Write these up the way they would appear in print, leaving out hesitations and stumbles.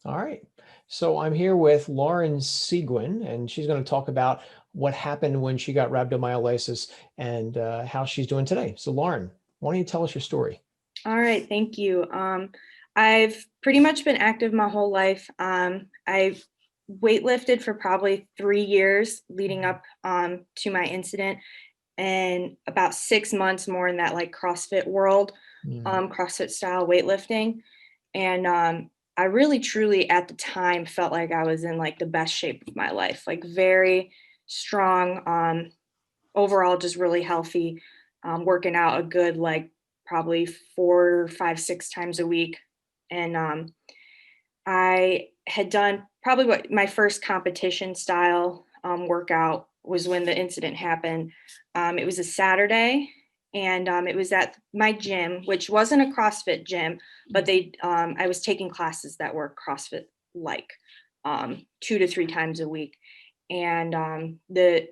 All right. So I'm here with Lauren Seguin, and she's going to talk about what happened when she got rhabdomyolysis and how she's doing today. So, Lauren, why don't you tell us your story? All right, thank you. I've pretty much been active my whole life. I've weightlifted for probably 3 years leading up to my incident, and about 6 months more in that like CrossFit world, Mm, CrossFit style weightlifting. And I really truly at the time felt like I was in like the best shape of my life, like very strong, overall just really healthy, working out a good like probably 4, 5, 6 times a week. And I had done probably what my first competition style workout was when the incident happened. It was a Saturday, and it was at my gym, which wasn't a CrossFit gym, but they I was taking classes that were CrossFit like, 2 to 3 times a week. And the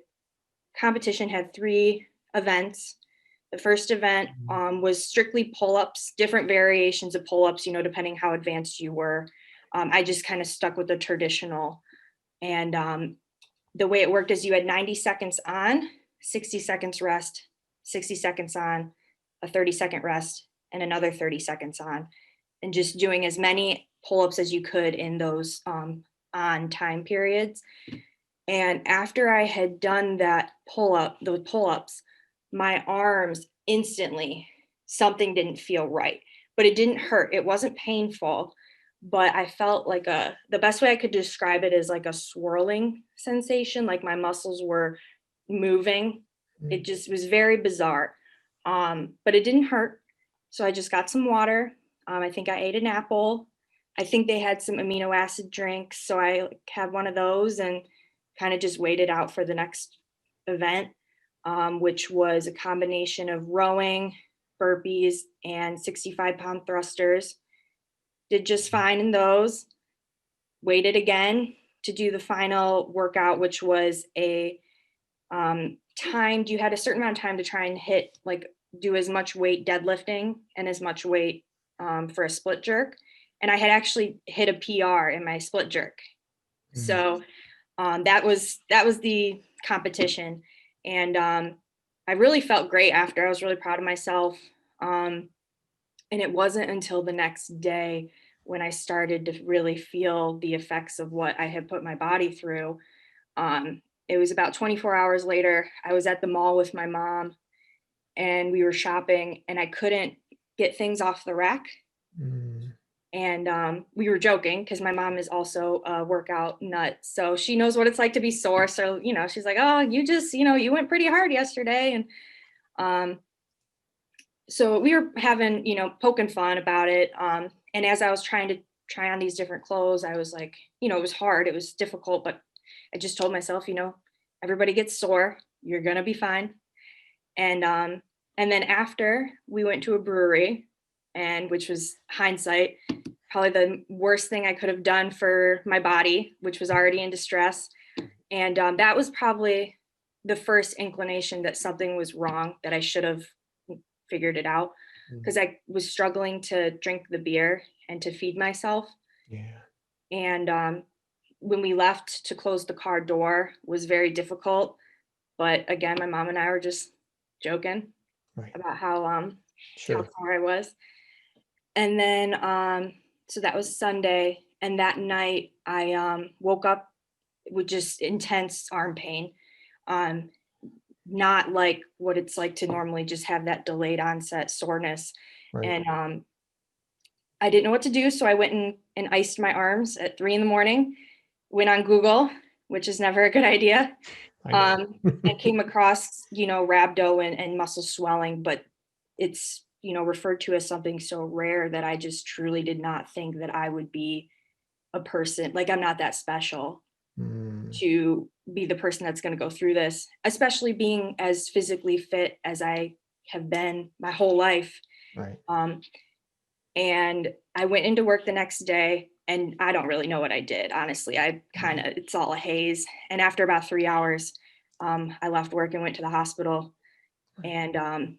competition had 3 events. The first event was strictly pull-ups, different variations of pull-ups, depending how advanced you were. I just kind of stuck with the traditional. And the way it worked is you had 90 seconds on, 60 seconds rest, 60 seconds on, a 30-second rest, and another 30 seconds on, and just doing as many pull-ups as you could in those on time periods. And after I had done those pull ups, my arms instantly, something didn't feel right, but it didn't hurt. It wasn't painful, but I felt like the best way I could describe it is like a swirling sensation, like my muscles were moving. mm, It just was very bizarre. But it didn't hurt. So I just got some water. I think I ate an apple. I think they had some amino acid drinks. So I had one of those and kind of just waited out for the next event, which was a combination of rowing, burpees, and 65-pound thrusters. Did just fine in those. Waited again to do the final workout, which was a timed, you had a certain amount of time to try and hit, like, do as much weight deadlifting and as much weight for a split jerk. And I had actually hit a PR in my split jerk. mm. So that was the competition, and I really felt great after. I was really proud of myself, and it wasn't until the next day when I started to really feel the effects of what I had put my body through. It was about 24 hours later. I was at the mall with my mom, and we were shopping, and I couldn't get things off the rack. Mm. And we were joking because my mom is also a workout nut, so she knows what it's like to be sore. So she's like, "Oh, you just you went pretty hard yesterday." And um, so we were having poking fun about it. And as I was trying to try on these different clothes, I was like, it was hard, it was difficult, but I just told myself, everybody gets sore, you're gonna be fine. And then after, we went to a brewery, and which was hindsight probably the worst thing I could have done for my body, which was already in distress. And that was probably the first inclination that something was wrong, that I should have figured it out, Mm. because I was struggling to drink the beer and to feed myself. Yeah. And when we left to close the car door was very difficult. But again, my mom and I were just joking Right. about how Sure. sore I was. And then so that was Sunday, and that night I woke up with just intense arm pain. Um, Not like what it's like to normally just have that delayed onset soreness. Right. And I didn't know what to do, so I went and iced my arms at 3 in the morning. Went on Google, which is never a good idea, I know. and came across rhabdo and muscle swelling, but it's referred to as something so rare that I just truly did not think that I would be a person, like, I'm not that special Mm. to be the person that's going to go through this, especially being as physically fit as I have been my whole life. Right. Um, and I went into work the next day, and I don't really know what I did. Honestly, Mm. it's all a haze. And after about 3 hours, I left work and went to the hospital. Right. And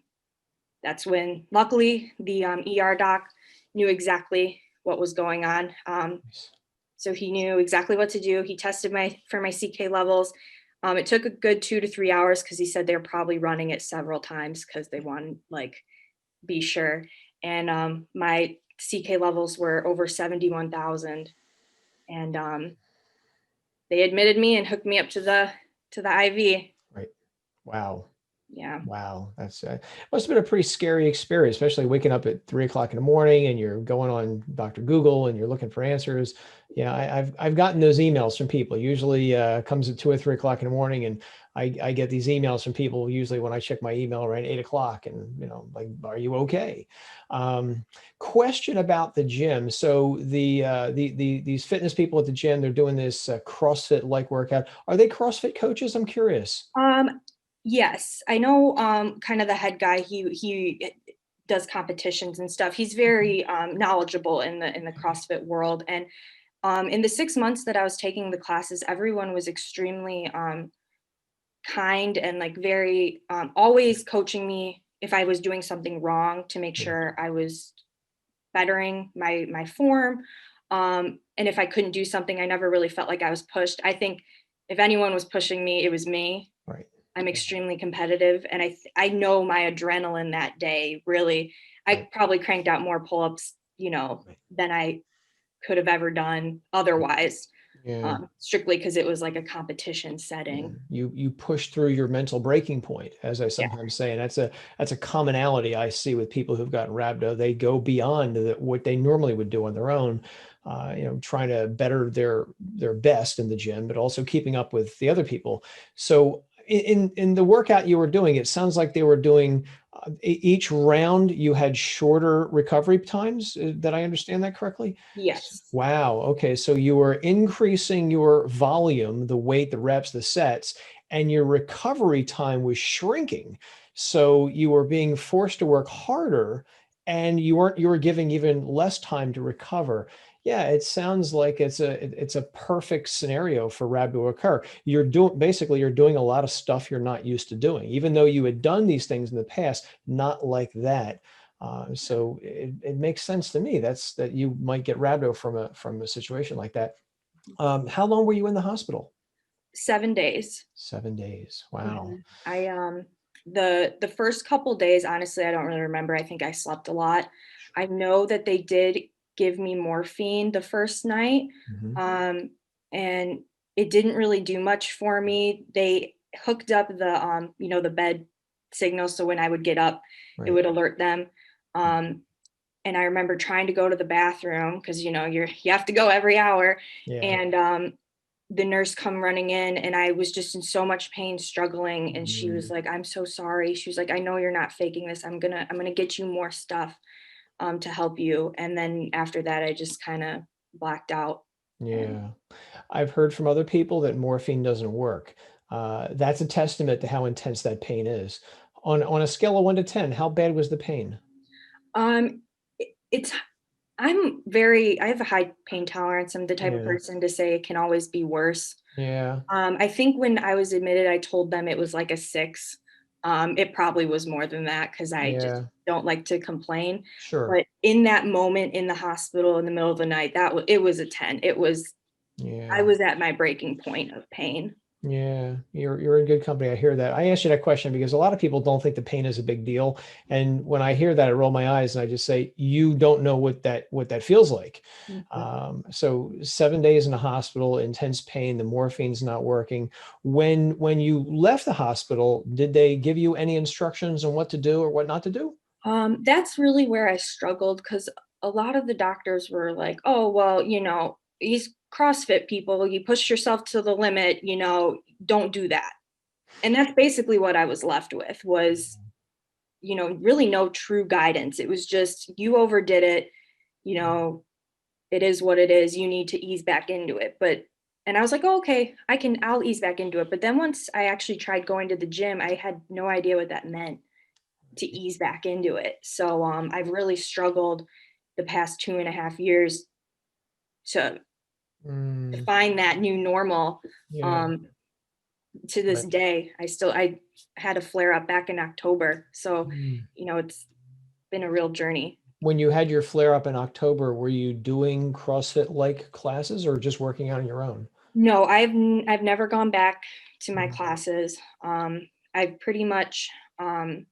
that's when, luckily, the ER doc knew exactly what was going on. Nice. So he knew exactly what to do. He tested for my CK levels. It took a good 2 to 3 hours because he said they're probably running it several times because they want like be sure. And my CK levels were over 71,000, and they admitted me and hooked me up to the IV. Right. Wow. Yeah. Wow, that's must have been a pretty scary experience, especially waking up at 3 o'clock in the morning and you're going on Dr. Google and you're looking for answers. Yeah, I've gotten those emails from people. Usually comes at 2 or 3 o'clock in the morning, and I get these emails from people usually when I check my email around 8 o'clock, and like, are you okay? Um, Question about the gym. So these fitness people at the gym, they're doing this CrossFit like workout. Are they CrossFit coaches? I'm curious. Um, yes, I know. Kind of the head guy. He does competitions and stuff. He's very knowledgeable in the CrossFit world. And in the 6 months that I was taking the classes, everyone was extremely kind and like very always coaching me if I was doing something wrong to make Yeah, sure I was bettering my form. And if I couldn't do something, I never really felt like I was pushed. I think if anyone was pushing me, it was me. right. I'm extremely competitive, and I know my adrenaline that day really. I Right. probably cranked out more pull-ups, Right. than I could have ever done otherwise, Yeah. strictly because it was like a competition Yeah. setting. You push through your mental breaking point, as I Yeah. sometimes say, and that's a commonality I see with people who've gotten rhabdo. They go beyond what they normally would do on their own, trying to better their best in the gym, but also keeping up with the other people. So in the workout you were doing, it sounds like they were doing each round you had shorter recovery times. Did I understand that correctly? Yes. Wow. Okay. So you were increasing your volume, the weight, the reps, the sets, and your recovery time was shrinking. So you were being forced to work harder, and you were giving even less time to recover. Yeah, it sounds like it's a perfect scenario for rhabdo to occur. You're doing a lot of stuff you're not used to doing, even though you had done these things in the past, not like that. So it makes sense to me that you might get rhabdo from a situation like that. How long were you in the hospital? 7 days. 7 days. Wow. Mhm. The first couple days, honestly, I don't really remember. I think I slept a lot. I know that they did give me morphine the first night, Hmm. um, and it didn't really do much for me. They hooked up the bed signal, so when I would get up, it Right. would alert them. Um, and I remember trying to go to the bathroom because you have to go every hour, Yeah. and the nurse come running in, and I was just in so much pain, struggling, and she was Mm, like, "I'm so sorry." She was like, "I know you're not faking this. I'm gonna get you more stuff to help you." And then after that I just kind of blacked out. And yeah. I've heard from other people that morphine doesn't work. That's a testament to how intense that pain is. On a scale of 1 to 10, how bad was the pain? it's I have a high pain tolerance. I'm the type of Yeah. person to say it can always be worse. Yeah. I think when I was admitted, I told them it was like a 6. It probably was more than that because I just Yeah. don't like to complain. Sure. But in that moment in the hospital in the middle of the night, it was a 10. I Yeah. was at my breaking point of pain. Yeah, you're in good company. I hear that. I asked you that question because a lot of people don't think the pain is a big deal, and when I hear that, I roll my eyes and I just say, "You don't know what that feels like." Mhm. So 7 days in the hospital, intense pain, the morphine's not working. When you left the hospital, did they give you any instructions on what to do or what not to do? That's really where I struggled because a lot of the doctors were like, "Oh, well, these CrossFit people, you push yourself to the limit, don't do that." And that's basically what I was left with was, really no true guidance. It was just, you overdid it, you know, it is what it is. You need to ease back into it. And I was like, oh, okay, I'll ease back into it. But then once I actually tried going to the gym, I had no idea what that meant to ease back into it. So I've really struggled the past 2.5 years to Mm, find that new normal. yeah. Um, to this Right. day, I had a flare up back in October. So, Mm. it's been a real journey. When you had your flare up in October, were you doing CrossFit like classes or just working out on your own? No, I've never gone back to my Mhm. classes. I've pretty much um,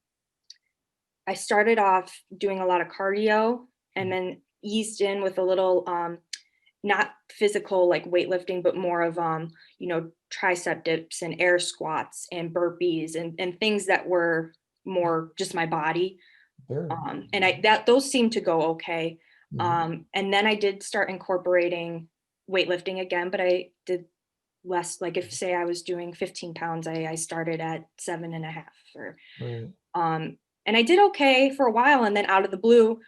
I started off doing a lot of cardio and then eased in with a little not physical like weightlifting, but more of tricep dips and air squats and burpees and things that were more just my body. Very. And I that those seemed to go okay. Mhm. And then I did start incorporating weightlifting again, but I did less. Like if say I was doing 15 pounds, I started at 7.5 or Right. um and I did okay for a while. And then out of the blue,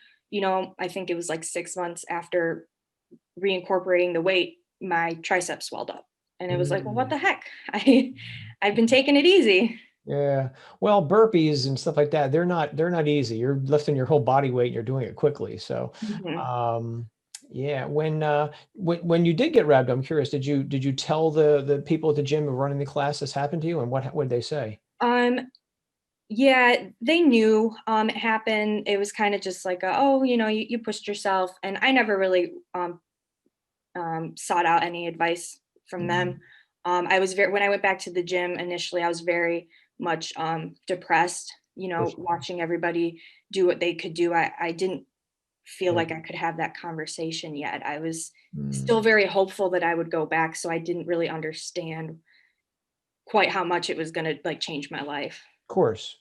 I think it was like 6 months after reincorporating the weight, my tricep swelled up. And it was like, well, what Mm. the heck? I've been taking it easy. Yeah. Well, burpees and stuff like that, they're not easy. You're lifting your whole body weight and you're doing it quickly. So, Mhm. um, yeah, when you did get rhabdo, I'm curious, did you tell the people at the gym who were running the class this happened to you and what did they say? Um, Yeah, they knew it happened. It was kind of just like, oh, you pushed yourself. And I never really sought out any advice from Mm, them. I was when I went back to the gym initially, I was very much depressed, for sure. watching everybody do what they could do. I didn't feel Yeah. like I could have that conversation yet. I was still Mm. very hopeful that I would go back. So I didn't really understand quite how much it was going to like change my life. Of course,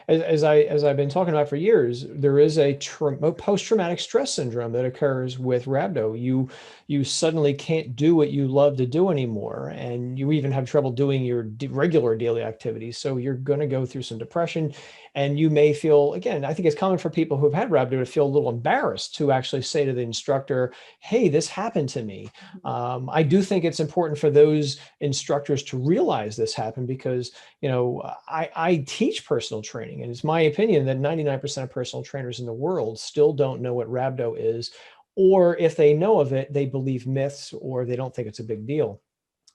as I've been talking about for years, there is a post-traumatic stress syndrome that occurs with rhabdo. You suddenly can't do what you love to do anymore, and you even have trouble doing your regular daily activities. So you're going to go through some depression, and you may feel, again, I think it's common for people who've had rhabdo to feel a little embarrassed to actually say to the instructor, "Hey, this happened to me." Mhm. I do think it's important for those instructors to realize this happened because I teach personal training, and it's my opinion that 99% of personal trainers in the world still don't know what rhabdo is, or if they know of it, they believe myths or they don't think it's a big deal.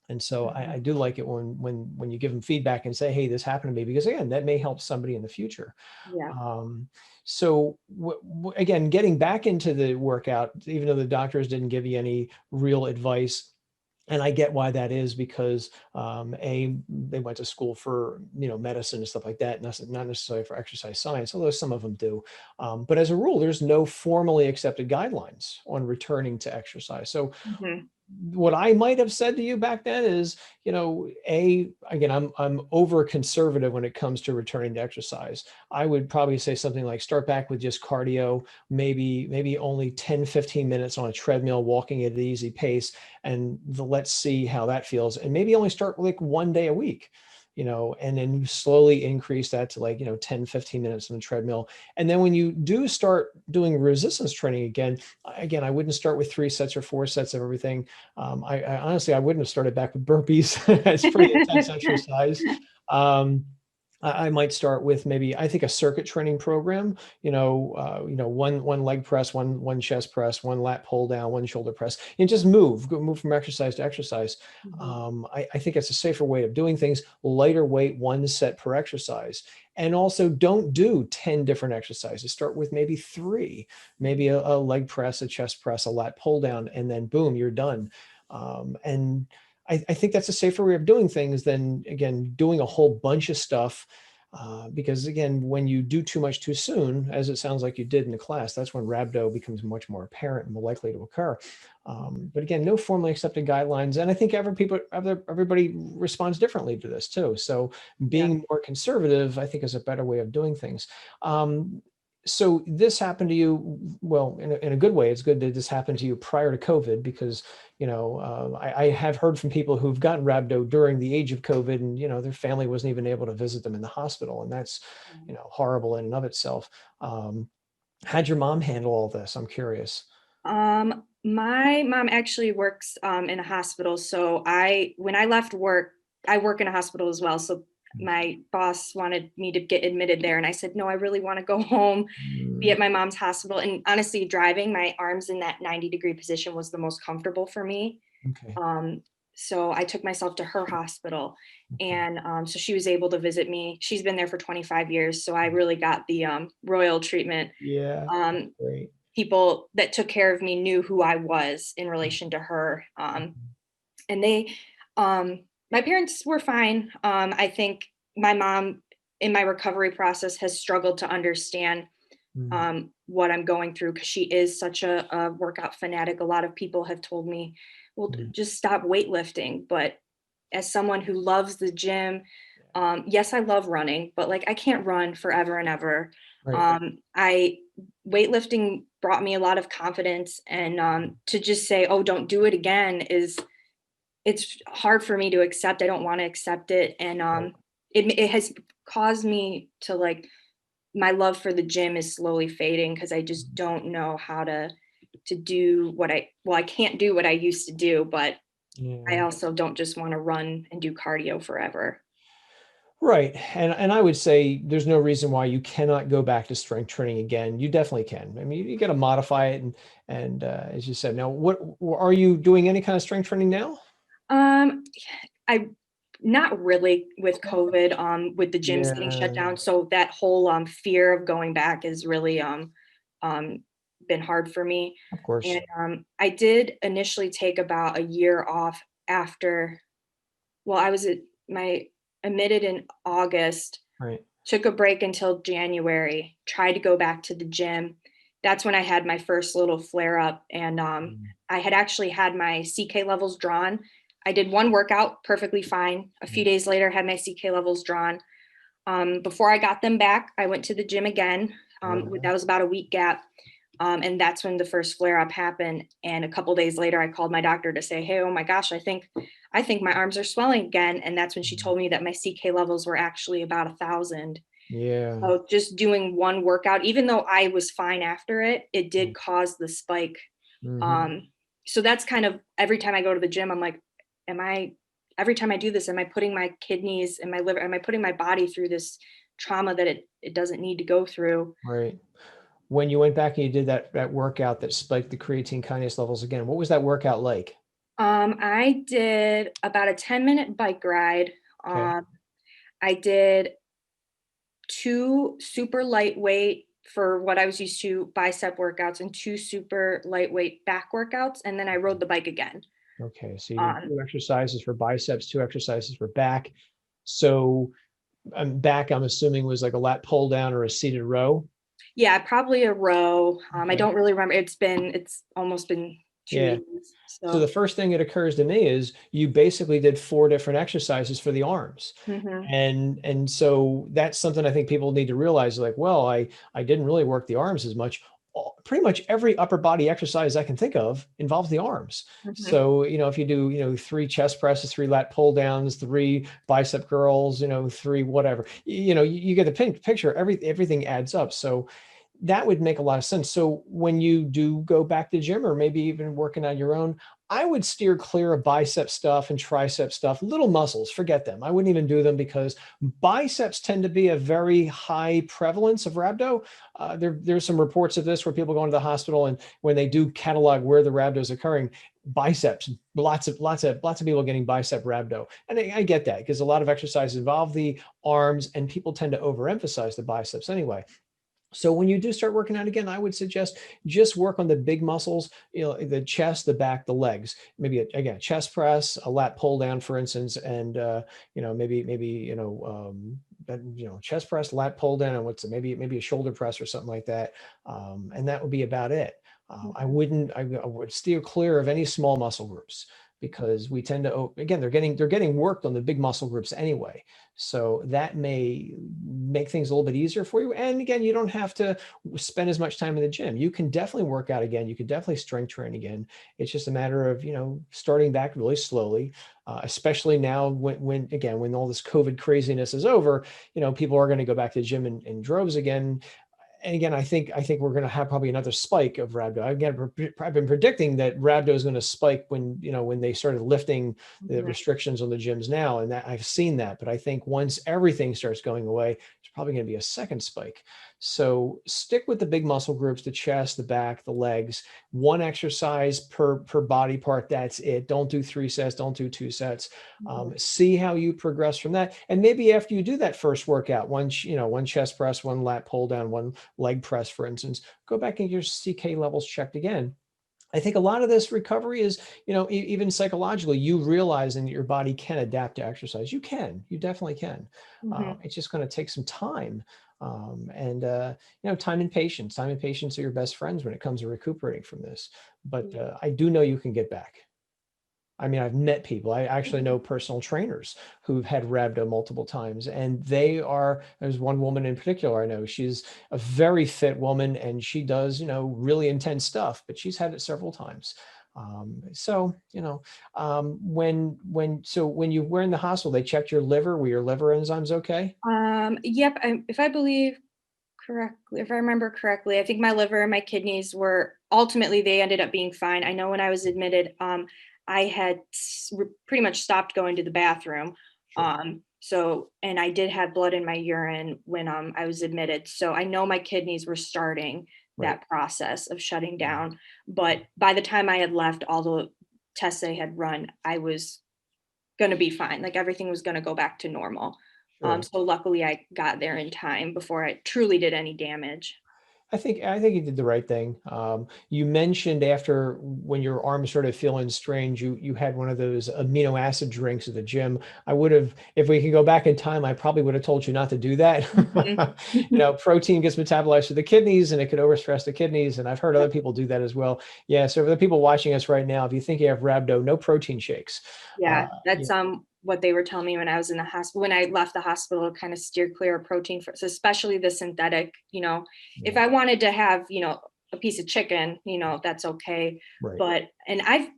And so I Mhm. do like it when you give them feedback and say, "Hey, this happened to me," because again, that may help somebody in the future. Yeah. Um, so again, getting back into the workout, even though the doctors didn't give you any real advice, and I get why that is because they went to school for medicine and stuff like that, not necessarily for exercise science, although some of them do. But as a rule, there's no formally accepted guidelines on returning to exercise. So Mhm. what I might have said to you back then is, again, I'm over conservative when it comes to returning to exercise. I would probably say something like start back with just cardio, maybe only 10, 15 minutes on a treadmill, walking at an easy pace, and let's see how that feels. And maybe only start like one day a week. And then slowly increase that to like, 10, 15 minutes on the treadmill. And then when you do start doing resistance training again, I wouldn't start with 3 sets or 4 sets of everything. I honestly, I wouldn't have started back with burpees. It's pretty intense exercise. Um, I might start with maybe I think a circuit training program. One leg press, one chest press, one lat pull down, one shoulder press, and just move from exercise to exercise. Mhm. I think it's a safer way of doing things. Lighter weight, 1 set per exercise, and also don't do 10 different exercises. Start with maybe three, maybe a leg press, a chest press, a lat pull down, and then boom, you're done. And I think that's a safer way of doing things than, again, doing a whole bunch of stuff. Because again, when you do too much too soon, as it sounds like you did in the class, that's when rhabdo becomes much more apparent and more likely to occur. But again, no formally accepted guidelines, and I think everybody responds differently to this too. So Yeah. being more conservative, I think, is a better way of doing things. So this happened to you, well, in a good way. It's good that this happened to you prior to COVID because I have heard from people who've gotten rhabdo during the age of COVID, and their family wasn't even able to visit them in the hospital, and that's horrible in and of itself. Um, how'd your mom handle all this? I'm curious. My mom actually works in a hospital. So when I left work, I work in a hospital as well. So my boss wanted me to get admitted there. And I said, no, I really want to go home, be Mm, at my mom's hospital. And honestly, driving my arms in that 90-degree position was the most comfortable for me. okay. Um, so I took myself to her hospital, Okay. and so she was able to visit me. She's been there for 25 years, so I really got the royal treatment. Yeah. Um, Great. People that took care of me knew who I was in relation to her, and they, my parents were fine. I think my mom, in my recovery process, has struggled to understand Mm, what I'm going through because she is such a workout fanatic. A lot of people have told me, well, mm, just stop weightlifting. But as someone who loves the gym, yes, I love running, but like I can't run forever and ever. right. I weightlifting brought me a lot of confidence, and to just say, "Oh, don't do it again," is it's hard for me to accept. I don't want to accept it, and Right. it has caused me to like my love for the gym is slowly fading because I just don't know how to do what I can't do what I used to do, but I Yeah. also don't just want to run and do cardio forever. Right. And I would say there's no reason why you cannot go back to strength training again. You definitely can. I mean, you got to modify it and as you said, now what are you doing any kind of strength training now? Um, I not really with COVID, with the gyms getting shut Yeah, down. So that whole fear of going back is really um been hard for me. of course. And I did initially take about a year off after, well, I was at my admitted in August, Right. took a break until January, tried to go back to the gym. That's when I had my first little flare up, and Mm, I had actually had my CK levels drawn. I did one workout perfectly fine. A few mm, days later, had my CK levels drawn. Before I got them back, I went to the gym again. uh, That was about a week gap. And that's when the first flare up happened. And a couple days later, I called my doctor to say, "Hey, oh my gosh, I think my arms are swelling again." And that's when she mm, told me that my CK levels were actually about 1,000. yeah. So just doing one workout, even though I was fine after it, it Mm, did cause the spike. mhm. Um, so that's kind of every time I go to the gym, I'm like, am I, every time I do this, am I putting my kidneys and my liver, am I putting my body through this trauma that it doesn't need to go through? Right. When you went back and you did that workout that spiked the creatine kinase levels again, what was that workout like? I did about a 10-minute bike ride. Okay. Um, I did two super lightweight for what I was used to bicep workouts and two super lightweight back workouts. And then I rode the bike again. Okay. So you did Um, two exercises for biceps, two exercises for back. So back, I'm assuming was like a lat pull down or a seated row. yeah, probably a row. I Okay. don't really remember. It's almost been two Yeah. years. So the So, first thing that occurs to me is you basically did four different exercises for the arms. mhm, And so that's something I think people need to realize like, well, I didn't really work the arms as much. Pretty much every upper body exercise I can think of involves the arms. mhm, So, if you do, three chest presses, three lat pull downs, three bicep curls, three whatever, you get the picture, everything adds up. So that would make a lot of sense. So when you do go back to gym or maybe even working on your own, I would steer clear of bicep stuff and tricep stuff. Little muscles, forget them. I wouldn't even do them because biceps tend to be a very high prevalence of rhabdo. There's some reports of this where people go into the hospital and when they do catalog where the rhabdo is occurring, biceps, lots of people getting bicep rhabdo, and I get that because a lot of exercises involve the arms, and people tend to overemphasize the biceps anyway. So when you do start working out again, I would suggest just work on the big muscles, the chest, the back, the legs. Maybe again, chest press, a lat pull down, for instance, and maybe chest press, lat pull down, and maybe a shoulder press or something like that, and that would be about it. mhm, I would steer clear of any small muscle groups because we tend to again they're getting worked on the big muscle groups anyway. So that may make things a little bit easier for you. And again, you don't have to spend as much time in the gym. You can definitely work out again. You can definitely strength train again. It's just a matter of, starting back really slowly, especially now when all this COVID craziness is over, people are going to go back to the gym in droves again. And again, I think we're going to have probably another spike of rhabdo. Again, I've been predicting that rhabdo is going to spike when they started lifting the mhm. restrictions on the gyms now, and that I've seen that. But I think once everything starts going away, there's probably going to be a second spike. So stick with the big muscle groups, the chest, the back, the legs, one exercise per body part. That's it. Don't do 3 sets, don't do 2 sets. Mhm. See how you progress from that. And maybe after you do that first workout, one chest press, one lat pull down, one leg press, for instance, go back and get your CK levels checked again. I think a lot of this recovery is, even psychologically, you realizing that your body can adapt to exercise. You definitely can. Mhm. It's just going to take some time. And, time and patience are your best friends when it comes to recuperating from this. But I do know you can get back. I mean, I've met people. I actually know personal trainers who've had rhabdo multiple times, and there's one woman in particular I know. She's a very fit woman and she does, really intense stuff, but she's had it several times. So, when you were in the hospital, they checked your liver. Were your liver enzymes okay? Yep. If I remember correctly, I think my liver and my kidneys were ultimately they ended up being fine. I know when I was admitted, I had pretty much stopped going to the bathroom. Sure. So and I did have blood in my urine when I was admitted. So I know my kidneys were starting Right. that process of shutting Yeah. down. But by the time I had left all the tests I had run, I was gonna be fine. Like everything was gonna go back to normal. Sure. So luckily I got there in time before I truly did any damage. I think you did the right thing. You mentioned after when your arm started feeling strange, you had one of those amino acid drinks at the gym. I would have, if we could go back in time, I probably would have told you not to do that. Mhm. Protein gets metabolized to the kidneys and it could overstress the kidneys. And I've heard other people do that as well. Yeah. So for the people watching us right now, if you think you have rhabdo, no protein shakes. Yeah, Yeah. that's, what they were telling me when I was in the hospital when I left the hospital, kind of steer clear of protein foods, especially the synthetic, if Yeah. I wanted to have, a piece of chicken, that's okay. Right. But and I've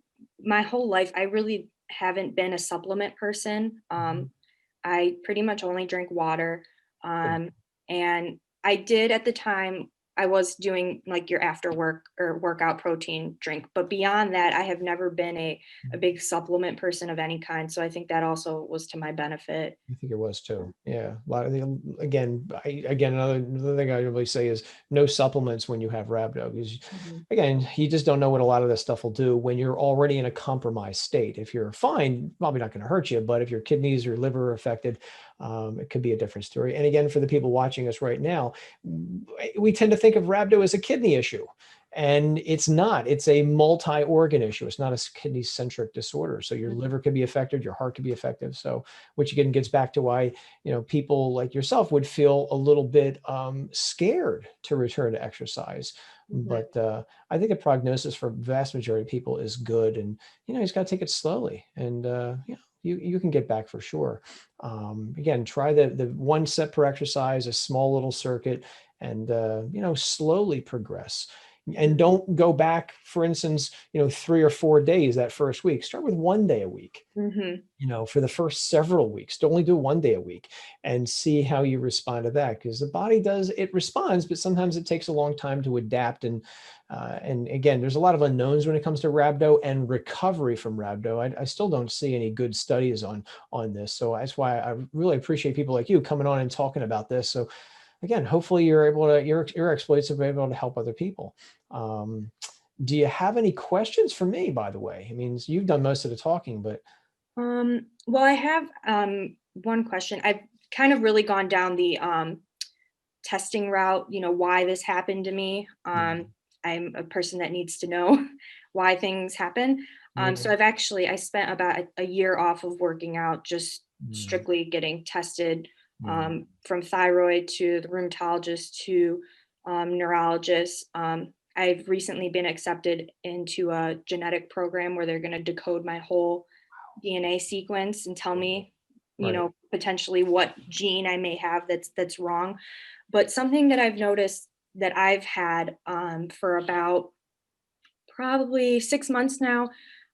my whole life, I really haven't been a supplement person. Mhm. I pretty much only drink water. Good. And I did at the time, I was doing like your after work or workout protein drink. But beyond that, I have never been a big supplement person of any kind. So I think that also was to my benefit. I think it was too. Yeah. A lot of the, again, another thing I really say is no supplements when you have rhabdo because Mhm. again, you just don't know what a lot of this stuff will do when you're already in a compromised state. If you're fine, probably not going to hurt you, but if your kidneys or liver are affected, it could be a different story. And again, for the people watching us right now, we tend to think of rhabdo as a kidney issue. And it's not. It's a multi-organ issue. It's not a kidney-centric disorder. So your liver could be affected, your heart could be affected. So which again gets back to why people like yourself would feel a little bit scared to return to exercise. Mhm. But I think the prognosis for vast majority of people is good, and you just got to take it slowly, and you can get back for sure. Again, try the 1 set per exercise, a small little circuit, and slowly progress. And Mhm. don't go back, for instance, 3 or 4 days that first week. Start with 1 day a week Mhm. for the first several weeks. To only do 1 day a week and see how you respond to that. Because the body it responds, but sometimes it takes a long time to adapt. And again, there's a lot of unknowns when it comes to rhabdo and recovery from rhabdo. I still don't see any good studies on this. So that's why I really appreciate people like you coming on and talking about this. So again, hopefully your exploits have been able to help other people. Um, do you have any questions for me, by the way? I mean, you've done most of the talking, but Well, I have one question. I've kind of really gone down the testing route, why this happened to me. mm, I'm a person that needs to know why things happen. So yeah. I spent about a year off of working out, just Mm, strictly getting tested mm, from thyroid to the rheumatologist to neurologist. I've recently been accepted into a genetic program where they're going to decode my whole DNA sequence and tell yeah, me, right. potentially what gene I may have that's wrong. But something that I've noticed that I've had for about probably 6 months now.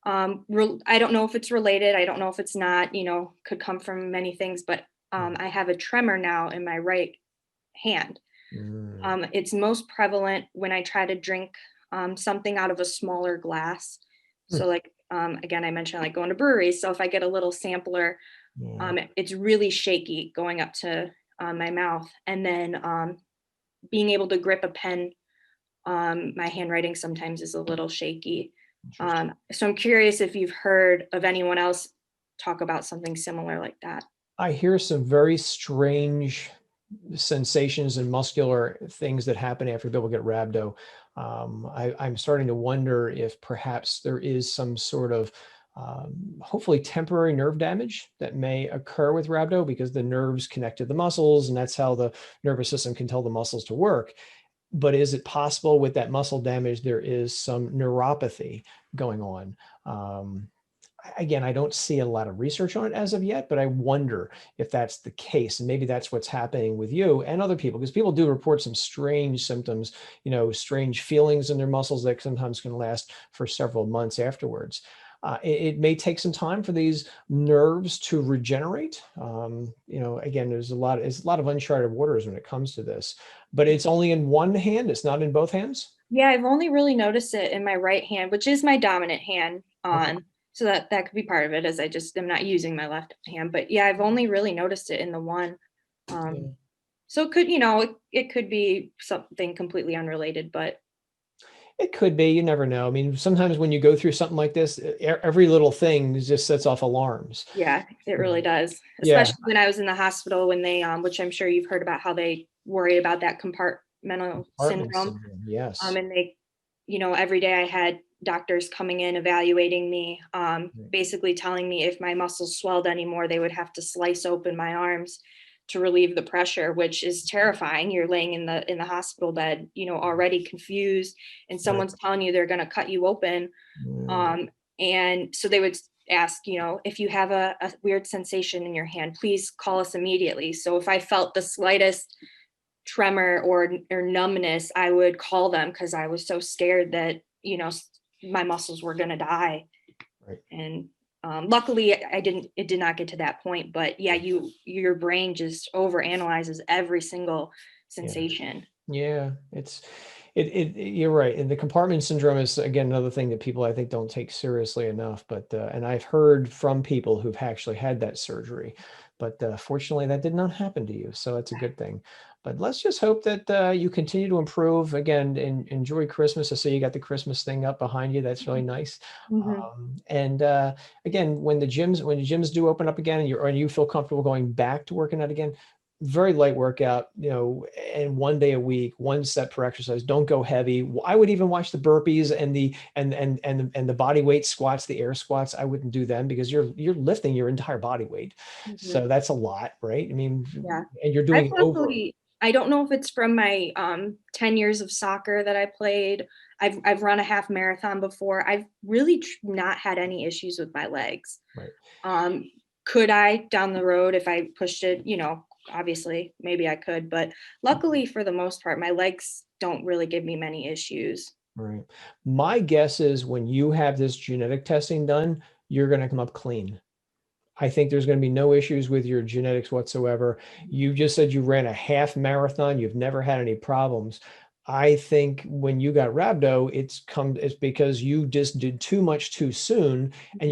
I don't know if it's related. I don't know if it's not. Could come from many things. But Right. I have a tremor now in my right hand. Mm, It's most prevalent when I try to drink something out of a smaller glass. mm, So, like again, I mentioned like going to breweries. So if I get a little sampler, yeah. it's really shaky going up to my mouth, and then being able to grip a pen. My handwriting sometimes is a little shaky. Interesting. So I'm curious if you've heard of anyone else talk about something similar like that. I hear some very strange sensations and muscular things that happen after people get rhabdo. I'm starting to wonder if perhaps there is some sort of hopefully temporary nerve damage that may occur with rhabdo because the nerves connect to the muscles, and that's how the nervous system can tell the muscles to work. But is it possible with that muscle damage, there is some neuropathy going on? Again, I don't see a lot of research on it as of yet, but I wonder if that's the case. And maybe that's what's happening with you and other people, because people do report some strange symptoms, strange feelings in their muscles that sometimes can last for several months afterwards. It may take some time for these nerves to regenerate. Again, it's a lot of uncharted waters when it comes to this, but it's only in one hand. It's not in both hands. Yeah, I've only really noticed it in my right hand, which is my dominant hand. Okay. So that could be part of it, as I just am not using my left hand. But yeah, I've only really noticed it in the one. Um, Yeah. so it could, it could be something completely unrelated, but It could be, you never know. I mean, sometimes when you go through something like this, every little thing just sets off alarms. yeah, it You really know? does. Yeah, Especially when I was in the hospital when they, which I'm sure you've heard about how they worry about that compartmental compartment syndrome. syndrome. Yes. And they, every day I had doctors coming in, evaluating me, Right. basically telling me if my muscles swelled anymore, they would have to slice open my arms to relieve the pressure, which is terrifying. You're laying in the hospital bed, already confused, and Right. someone's telling you they're going to cut you open. Mm, And so they would ask, if you have a weird sensation in your hand, please call us immediately. So if I felt the slightest tremor or numbness, I would call them because I was so scared that my muscles were going to die. right. And luckily, I didn't. It did not get to that point. But yeah, your brain just over analyzes every single Yeah. sensation. Yeah. You're right. And the compartment syndrome is again another thing that people I think don't take seriously enough. But and I've heard from people who've actually had that surgery, but fortunately that did not happen to you. So it's a good thing. But let's just hope that you continue to improve. Again, and enjoy Christmas. I see you got the Christmas thing up behind you. That's really nice. Mhm. And again, when the gyms do open up again, and you feel comfortable going back to working out again, very light workout, and 1 day a week, one set per exercise. Don't go heavy. I would even watch the burpees and the body weight squats, the air squats. I wouldn't do them because you're lifting your entire body weight. Mhm. So that's a lot, right? I mean, Yeah. and you're I've doing it over. luckily, I don't know if it's from my 10 years of soccer that I played. I've run a half marathon before. I've really not had any issues with my legs. Right. Um, could I down the road if I pushed it, obviously maybe I could, but luckily for the most part, my legs don't really give me many issues. Right. My guess is when you have this genetic testing done, you're going to come up clean. I think there's going to be no issues with your genetics whatsoever. You just said you ran a half marathon. You've never had any problems. I think when you got rhabdo, it's because you just did too much too soon, and Mhm.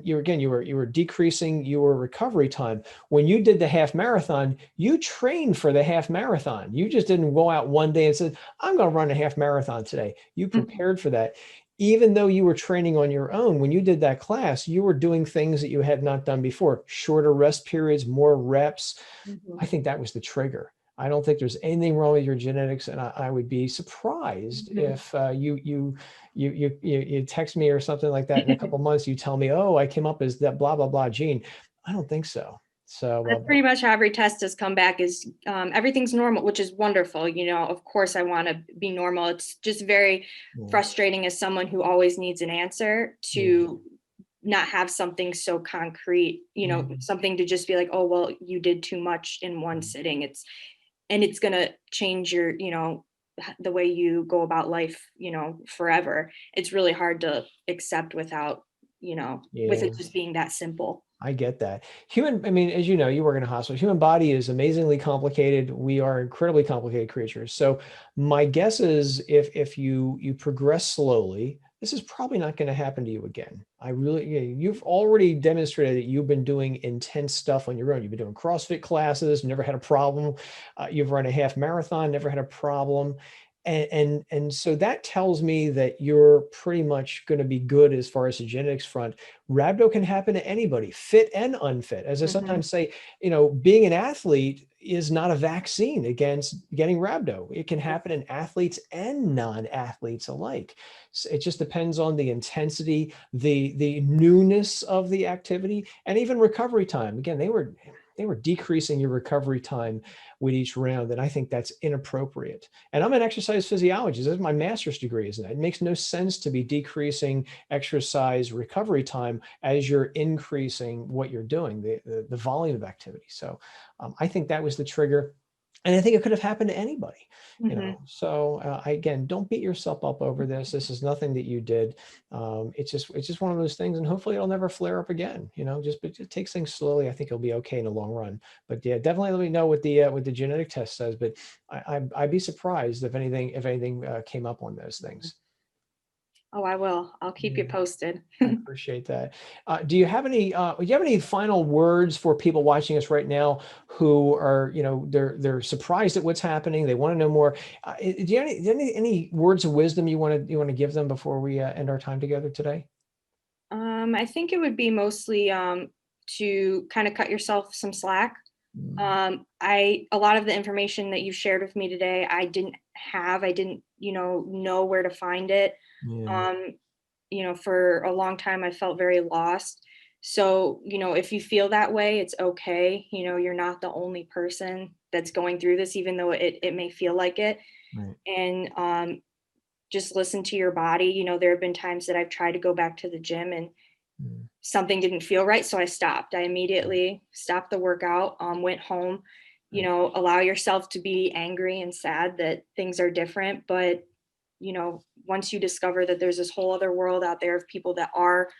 you were decreasing your recovery time. When you did the half marathon, you trained for the half marathon. You just didn't go out one day and said, "I'm going to run a half marathon today." You Mhm. prepared for that. Even though you were training on your own, when you did that class, you were doing things that you had not done before, shorter rest periods, more reps. Mhm. I think that was the trigger. I don't think there's anything wrong with your genetics, and I would be surprised Mhm. if you text me or something like that in a couple months. You tell me, "Oh, I came up as that blah blah blah gene." I don't think so. So, That's pretty much how every test has come back is everything's normal, which is wonderful. Of course, I want to be normal. It's just very yeah, frustrating as someone who always needs an answer yeah, to not have something so concrete, mhm, something to just be like, oh, well, you did too much in one sitting. It's going to change your, the way you go about life, forever. It's really hard to accept without, with yeah. it just being that simple. I get that. I mean, as you know, you work in a hospital. Human body is amazingly complicated. We are incredibly complicated creatures. So my guess is if you progress slowly, this is probably not going to happen to you again. I really, you've already demonstrated that you've been doing intense stuff on your own. You've been doing CrossFit classes, never had a problem. You've run a half marathon, never had a problem. And so that tells me that you're pretty much going to be good as far as the genetics front. Rhabdo can happen to anybody, fit and unfit. As I Hmm. sometimes say, being an athlete is not a vaccine against getting rhabdo. It can happen in athletes and non-athletes alike. So it just depends on the intensity, the newness of the activity, and even recovery time. Again, they were decreasing your recovery time with each round, and I think that's inappropriate. And I'm an exercise physiologist. That's my master's degree, isn't it? It makes no sense to be decreasing exercise recovery time as you're increasing what you're doing, the volume of activity. So I think that was the trigger. And I think it could have happened to anybody, Hmm. So again, don't beat yourself up over this. This is nothing that you did. It's just one of those things, and hopefully it'll never flare up again. But it takes things slowly. I think it'll be okay in the long run. But yeah, definitely let me know what the genetic test says. But I'd be surprised if anything came up on those things. Oh, I will. I'll keep you Yeah. posted. I appreciate that. Do you have any final words for people watching us right now who are, they're surprised at what's happening. They want to know more. Do you have any words of wisdom you want to give them before we end our time together today? I think it would be mostly to kind of cut yourself some slack. Mm, A lot of the information that you shared with me today, I didn't have. I didn't, know where to find it. yeah, Um, for a long time, I felt very lost. So, if you feel that way, it's okay. You're not the only person that's going through this, even though it may feel like it. right. And just listen to your body. There have been times that I've tried to go back to the gym and Mm, something didn't feel right. So I stopped. I immediately stopped the workout, went home. right. Allow yourself to be angry and sad that things are different. But, once you discover that there's this whole other world out there of people that are,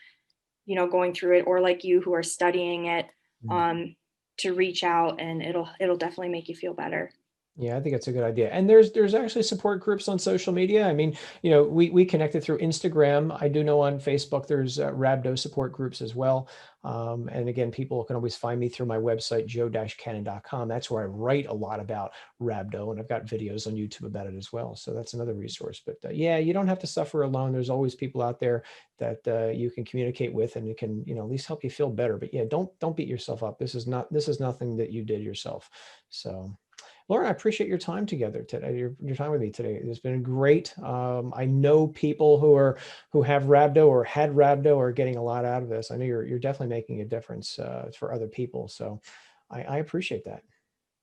going through it, or like you who are studying it, Mm. um, to reach out, and it'll definitely make you feel better. Yeah, I think it's a good idea. And there's actually support groups on social media. I mean, we connected through Instagram. I do know on Facebook there's Rhabdo support groups as well. And again, people can always find me through my website, joe-cannon.com. That's where I write a lot about Rhabdo, and I've got videos on YouTube about it as well. So that's another resource. But yeah, you don't have to suffer alone. There's always people out there that you can communicate with, and it can, at least help you feel better. But yeah, don't beat yourself up. This is nothing that you did yourself. So. Lauren, I appreciate your time together today, your time with me today. It's been great. I know people who have rhabdo or had rhabdo are getting a lot out of this. I know you're definitely making a difference for other people. So I appreciate that.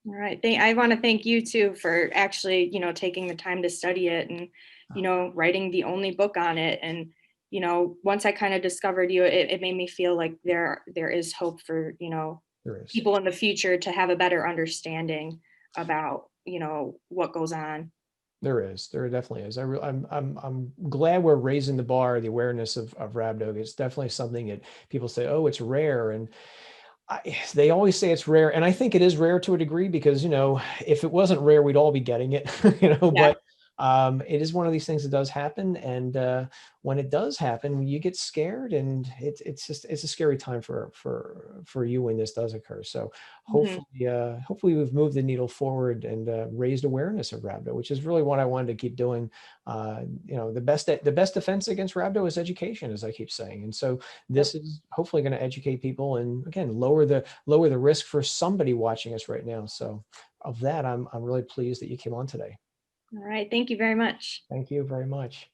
All right. I want to thank you too for actually, taking the time to study it and, writing the only book on it. And, once I kind of discovered you, it made me feel like there is hope for, There is. people in the future to have a better understanding about, what goes on. There is. There definitely is. I'm glad we're raising the bar, the awareness of rhabdo. It's definitely something that people say, oh, it's rare. And they always say it's rare, and I think it is rare to a degree because if it wasn't rare, we'd all be getting it. Yeah. But it is one of these things that does happen, and when it does happen, you get scared, and it's a scary time for you when this does occur. So Hmm. hopefully we've moved the needle forward and raised awareness of rhabdo, which is really what I wanted to keep doing. The best defense against rhabdo is education, as I keep saying, and so Yep. this is hopefully going to educate people and again lower the risk for somebody watching us right now. So of that, I'm really pleased that you came on today. All right. Thank you very much. Thank you very much.